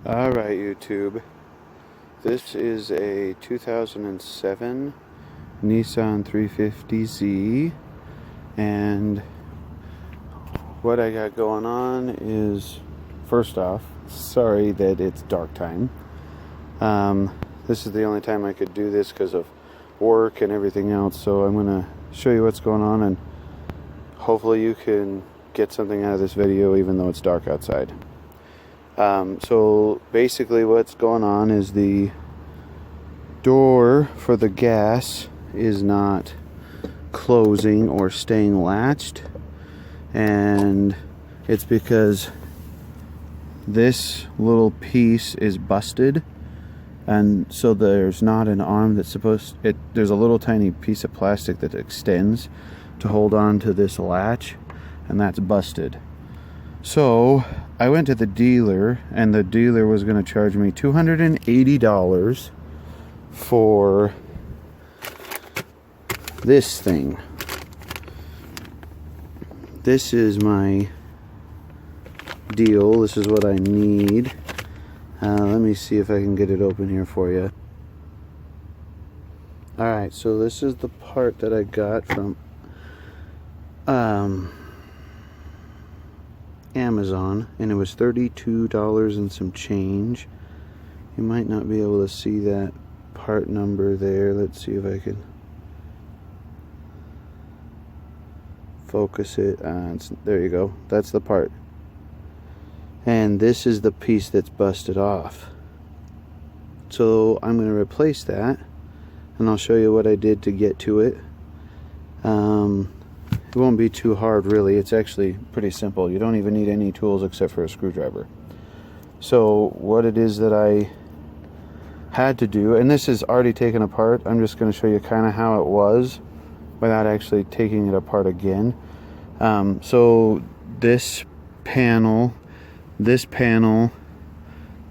Alright, YouTube. This is a 2007 Nissan 350Z, and what I got going on is, first off, sorry that it's dark time. This is the only time I could do this because of work and everything else, so I'm going to show you what's going on, and hopefully you can get something out of this video even though it's dark outside. So basically what's going on is the door for the gas is not closing or staying latched, and it's because this little piece is busted, and so there's not an arm that's there's a little tiny piece of plastic that extends to hold on to this latch, and that's busted. So I went to the dealer, and the dealer was going to charge me $280 for this thing. This is my deal. This is what I need. Let me see if I can get it open here for you. Alright, so this is the part that I got from Amazon, and it was $32 and some change. You might not be able to see that part number there. Let's see if I can focus it. There you go. That's the part. And this is the piece that's busted off. So I'm going to replace that, and I'll show you what I did to get to it. It won't be too hard, really. It's actually pretty simple. You don't even need any tools except for a screwdriver. So what it is that I had to do, and this is already taken apart, I'm just going to show you kind of how it was without actually taking it apart again. So this panel, this panel,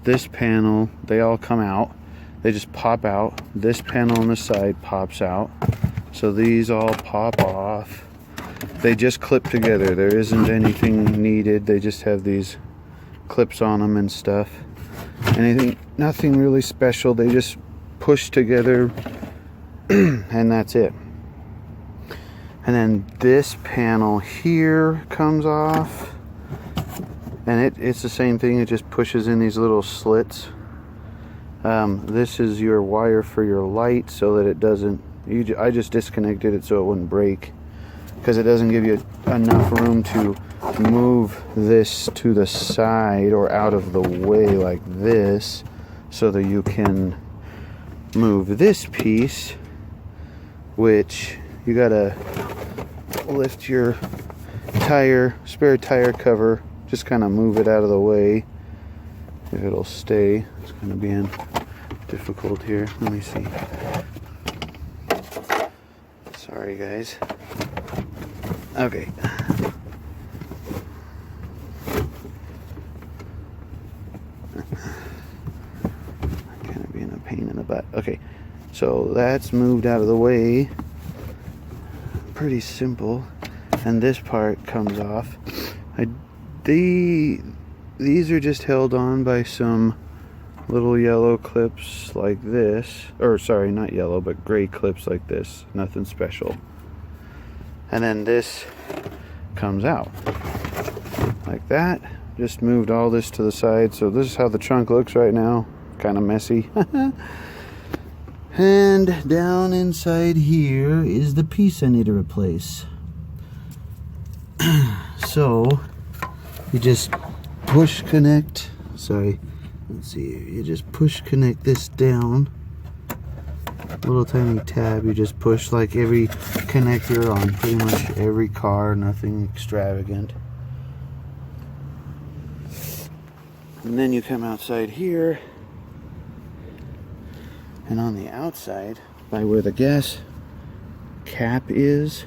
this panel, they all come out. They just pop out. This panel on the side pops out. So these all pop off. They just clip together. There isn't anything needed. They just have these clips on them and stuff. Nothing really special. They just push together and that's it. And then this panel here comes off, and it's the same thing. It just pushes in these little slits. This is your wire for your light, so that it doesn't, I just disconnected it so it wouldn't break, because it doesn't give you enough room to move this to the side or out of the way like this, so that you can move this piece, which you gotta lift your spare tire cover, just kind of move it out of the way. If it'll stay, it's gonna be difficult here. Let me see. Sorry guys. Okay. Kind of being a pain in the butt. Okay, so that's moved out of the way. Pretty simple. And this part comes off. These are just held on by some little yellow clips like this. Or sorry, not yellow, but gray clips like this. Nothing special. And then this comes out like that. Just moved all this to the side. So this is how the trunk looks right now. Kind of messy. And down inside here is the piece I need to replace. So you just push connect. Sorry. Let's see here. You just push connect this down. Little tiny tab, you just push like every connector on pretty much every car, nothing extravagant. And then you come outside here, and on the outside, by where the gas cap is,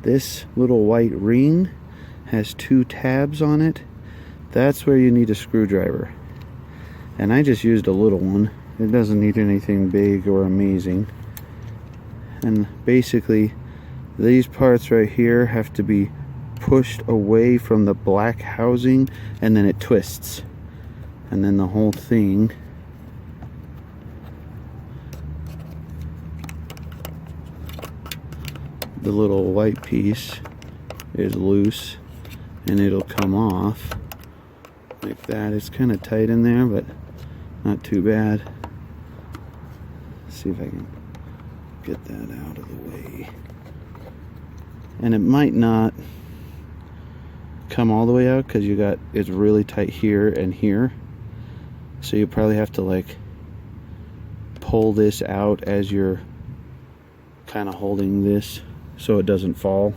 this little white ring has two tabs on it. That's where you need a screwdriver. And I just used a little one. It doesn't need anything big or amazing. And basically, these parts right here have to be pushed away from the black housing, and then it twists. and then the whole thing the little white piece is loose and it'll come off like that. It's kind of tight in there, but not too bad. Let's see if I can get that out of the way. And it might not come all the way out because it's really tight here and here, so you probably have to like pull this out as you're kind of holding this so it doesn't fall.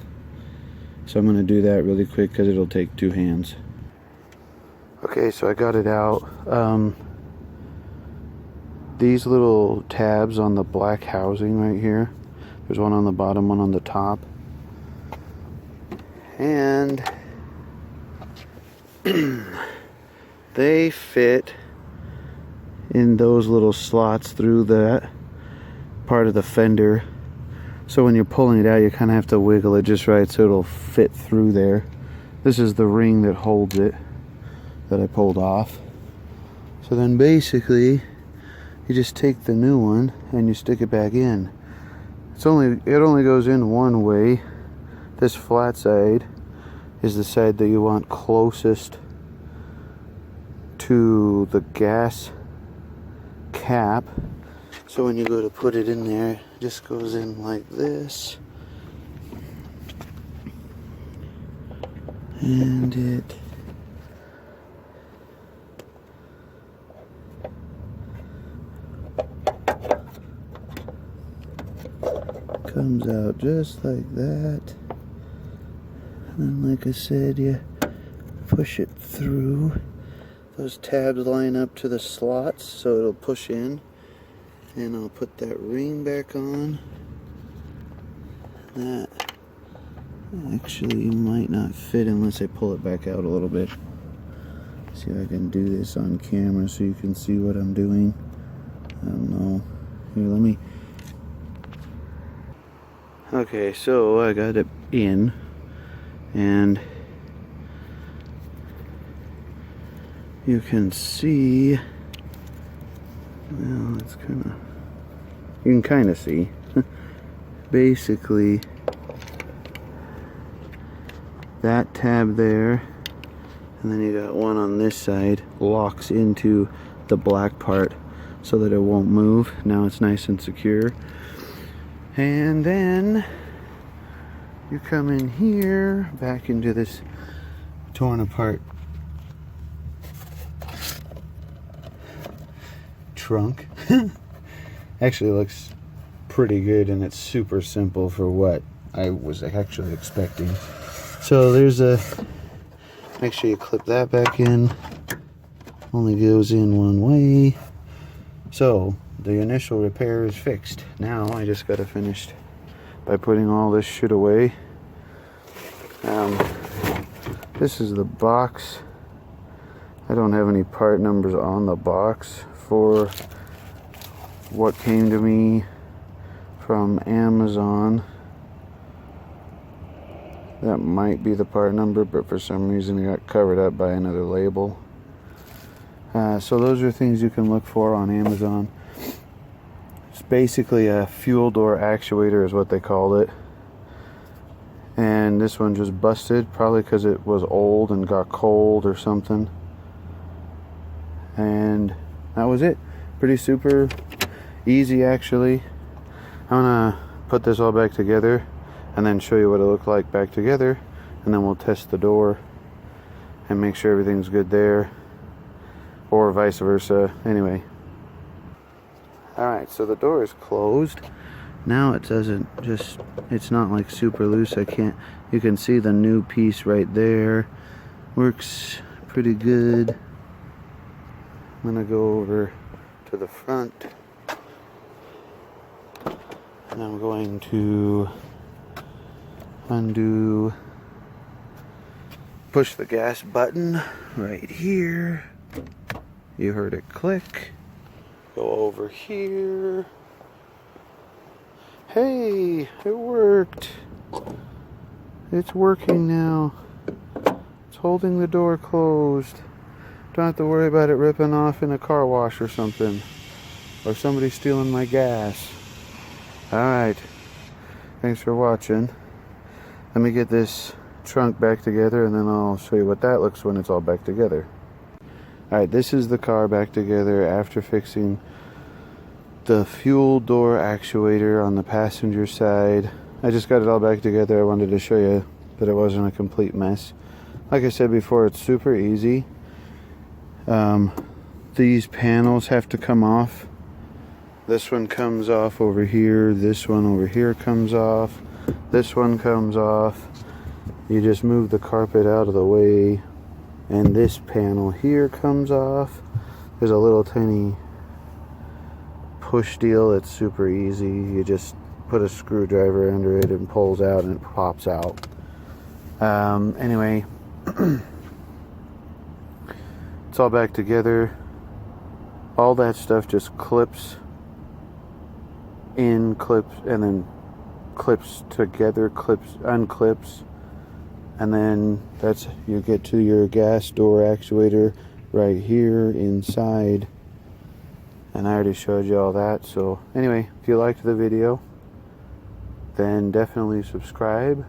So I'm going to do that really quick because it'll take 2 hands. Okay, so I got it out. These little tabs on the black housing right here, there's one on the bottom, one on the top, and they fit in those little slots through that part of the fender. So when you're pulling it out, you kind of have to wiggle it just right so it'll fit through there. This is the ring that holds it that I pulled off. So then basically you just take the new one and you stick it back in. It only goes in one way. This flat side is the side that you want closest to the gas cap. So when you go to put it in there, it just goes in like this. And it comes out just like that. And then, like I said, you push it through. Those tabs line up to the slots, so it'll push in. And I'll put that ring back on. That actually might not fit unless I pull it back out a little bit. See if I can do this on camera so you can see what I'm doing. I don't know. Here, let me. Okay, so I got it in, and you can see, well, it's kind of, you can kind of see, basically, that tab there, and then you got one on this side, locks into the black part so that it won't move. Now it's nice and secure. And then you come in here, back into this torn apart trunk. Actually looks pretty good, and it's super simple for what I was actually expecting. So there's make sure you clip that back in. Only goes in one way. So the initial repair is fixed. Now I just got to finish by putting all this shit away. This is the box. I don't have any part numbers on the box for what came to me from Amazon. That might be the part number, but for some reason it got covered up by another label. So those are things you can look for on Amazon. It's basically a fuel door actuator is what they called it. And this one just busted, probably because it was old and got cold or something. And that was it. Pretty super easy, actually. I'm gonna put this all back together and then show you what it looked like back together, and then we'll test the door and make sure everything's good there, or vice versa. Anyway, alright, so the door is closed. Now it doesn't just, it's not like super loose. You can see the new piece right there. Works pretty good. I'm gonna go over to the front, and I'm going to push the gas button right here. You heard it click. Go over here. Hey, it worked. It's working now. It's holding the door closed. Don't have to worry about it ripping off in a car wash or something. Or somebody stealing my gas. Alright. Thanks for watching. Let me get this trunk back together and then I'll show you what that looks when it's all back together. Alright, this is the car back together after fixing the fuel door actuator on the passenger side. I just got it all back together. I wanted to show you that it wasn't a complete mess. Like I said before, it's super easy. These panels have to come off. This one comes off over here. This one over here comes off. This one comes off. You just move the carpet out of the way. And this panel here comes off. There's a little tiny push deal. It's super easy. You just put a screwdriver under it and pulls out and it pops out. Anyway, it's all back together. All that stuff just clips in, clips, and then clips together, clips, unclips, and then that's, you get to your gas door actuator right here inside. And I already showed you all that. So anyway, if you liked the video, then definitely subscribe.